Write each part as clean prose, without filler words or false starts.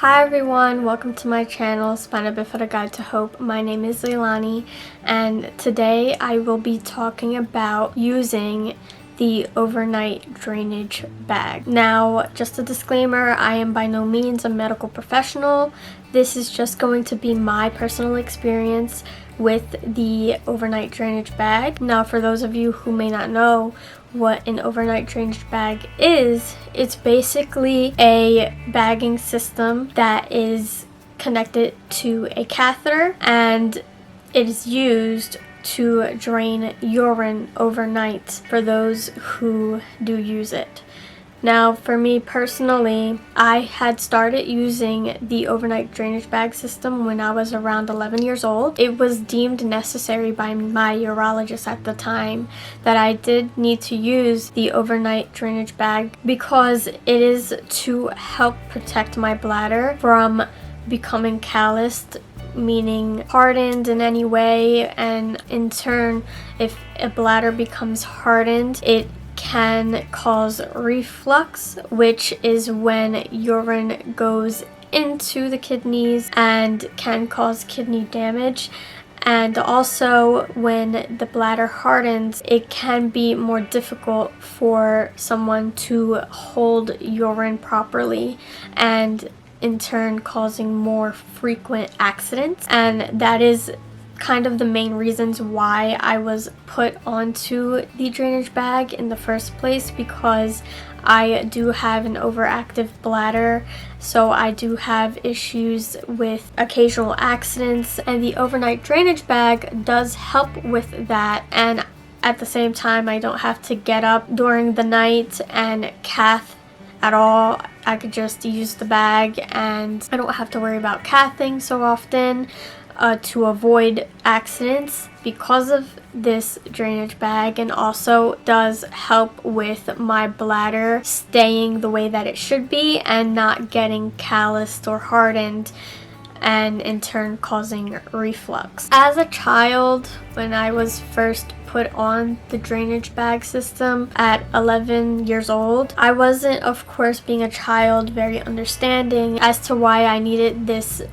Hi everyone, welcome to my channel, Spina Bifida Guide to Hope. My name is Leilani, and today I will be talking about using the overnight drainage bag. Now, just a disclaimer, I am by no means a medical professional. This is just going to be my personal experience with the overnight drainage bag. Now, for those of you who may not know what an overnight drainage bag is, it's basically a bagging system that is connected to a catheter, and it is used to drain urine overnight for those who do use it. Now, for me personally, I had started using the overnight drainage bag system when I was around 11 years old. It was deemed necessary by my urologist at the time that I did need to use the overnight drainage bag because it is to help protect my bladder from becoming calloused, meaning hardened in any way, and in turn, if a bladder becomes hardened, it can cause reflux, which is when urine goes into the kidneys and can cause kidney damage. And also, when the bladder hardens, it can be more difficult for someone to hold urine properly, and in turn causing more frequent accidents. And that is kind of the main reasons why I was put onto the drainage bag in the first place, because I do have an overactive bladder, so I do have issues with occasional accidents, and the overnight drainage bag does help with that. And at the same time, I don't have to get up during the night and cath at all. I could just use the bag and I don't have to worry about cathing so often to avoid accidents because of this drainage bag, and also does help with my bladder staying the way that it should be and not getting calloused or hardened, and in turn causing reflux. As a child, when I was first put on the drainage bag system at 11 years old, I wasn't, of course, being a child, very understanding as to why I needed this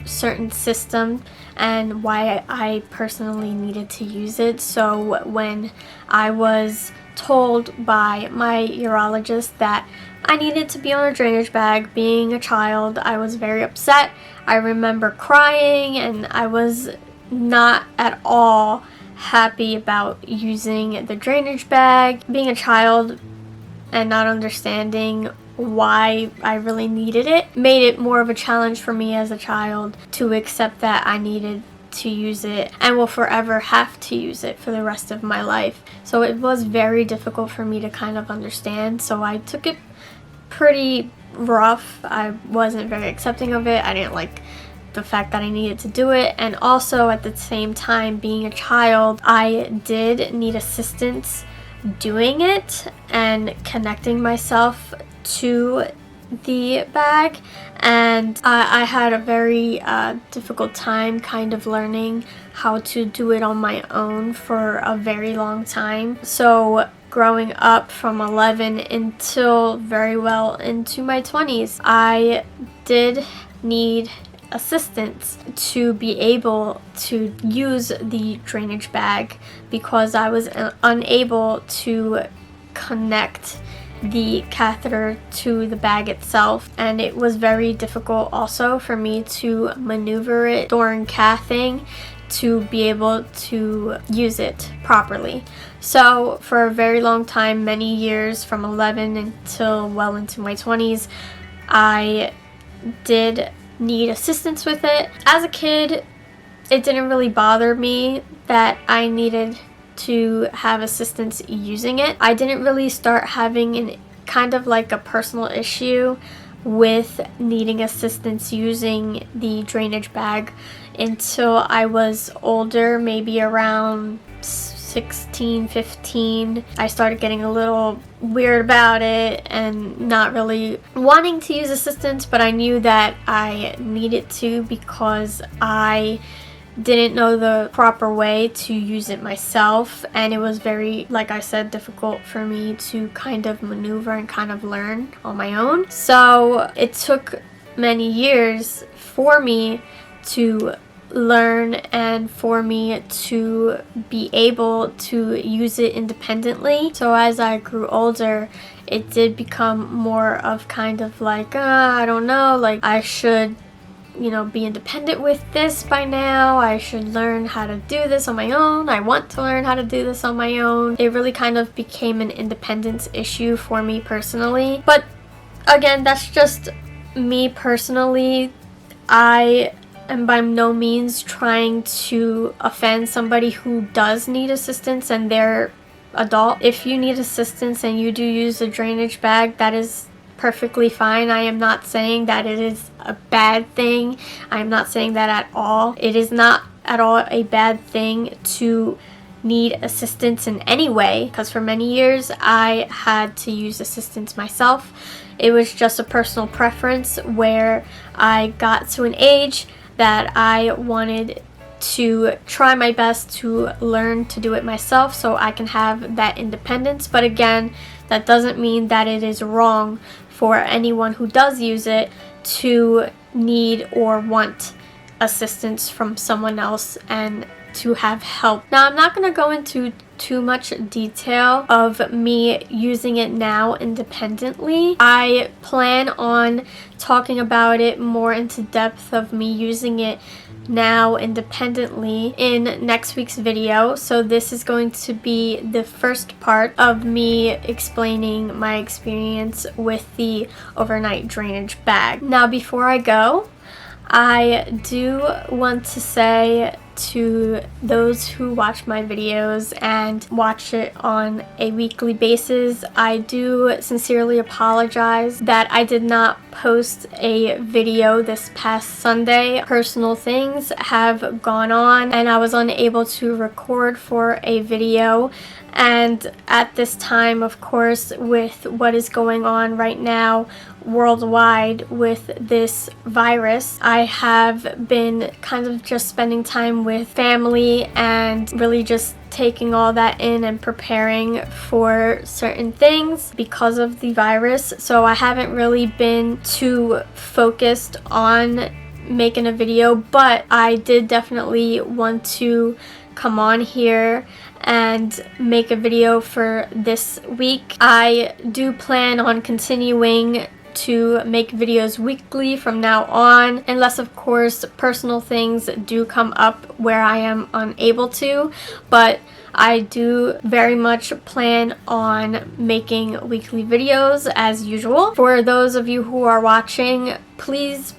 certain system and why I personally needed to use it. So when I was told by my urologist that I needed to be on a drainage bag, being a child, I was very upset. I remember crying, and I was not at all happy about using the drainage bag. Being a child and not understanding why I really needed it made it more of a challenge for me as a child to accept that I needed to use it and will forever have to use it for the rest of my life. So it was very difficult for me to kind of understand, so I took it pretty rough. I wasn't very accepting of it. I didn't like the fact that I needed to do it, and also at the same time, being a child, I did need assistance doing it and connecting myself to the bag, and I had a very difficult time kind of learning how to do it on my own for a very long time. So growing up from 11 until very well into my 20s, I did need assistance to be able to use the drainage bag because I was unable to connect the catheter to the bag itself, and it was very difficult also for me to maneuver it during cathing to be able to use it properly. So for a very long time, many years, from 11 until well into my 20s, I did need assistance with it. As a kid, it didn't really bother me that I needed to have assistance using it. I didn't really start having an kind of like a personal issue with needing assistance using the drainage bag until I was older, maybe around 16, 15. I started getting a little weird about it and not really wanting to use assistance, but I knew that I needed to because I didn't know the proper way to use it myself, and it was very, like I said, difficult for me to kind of maneuver and kind of learn on my own. So it took many years for me to learn and for me to be able to use it independently. So as I grew older, it did become more of kind of like, I don't know, like I should, you know, be independent with this by now. I should learn how to do this on my own. I want to learn how to do this on my own. It really kind of became an independence issue for me personally. But again, that's just me personally. I am by no means trying to offend somebody who does need assistance and they're adult. If you need assistance and you do use a drainage bag, that is perfectly fine. I am not saying that it is a bad thing. I am not saying that at all. It is not at all a bad thing to need assistance in any way, because for many years I had to use assistance myself. It was just a personal preference where I got to an age that I wanted to try my best to learn to do it myself so I can have that independence. But again, that doesn't mean that it is wrong for anyone who does use it to need or want assistance from someone else and to have help. Now, I'm not going to go into too much detail of me using it now independently. I plan on talking about it more into depth of me using it now independently in next week's video. So this is going to be the first part of me explaining my experience with the overnight drainage bag. Now, before I go, I do want to say to those who watch my videos and watch it on a weekly basis, I do sincerely apologize that I did not post a video this past Sunday. Personal things have gone on and I was unable to record for a video. And at this time, of course, with what is going on right now worldwide with this virus, I have been kind of just spending time with family and really just taking all that in and preparing for certain things because of the virus. So I haven't really been too focused on making a video, but I did definitely want to come on here and make a video for this week. I do plan on continuing to make videos weekly from now on, unless of course personal things do come up where I am unable to, but I do very much plan on making weekly videos as usual. For those of you who are watching, please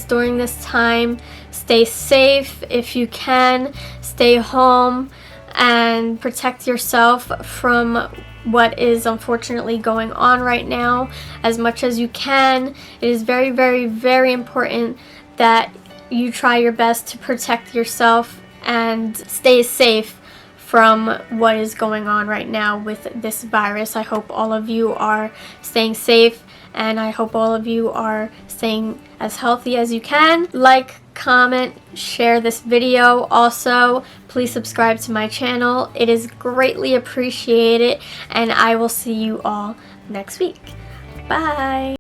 during this time stay safe. If you can, stay home and protect yourself from what is unfortunately going on right now as much as you can. It is very important that you try your best to protect yourself and stay safe from what is going on right now with this virus. I hope all of you are staying safe and I hope all of you are staying as healthy as you can. Like, comment, share this video. Also, please subscribe to my channel. It is greatly appreciated and I will see you all next week. Bye!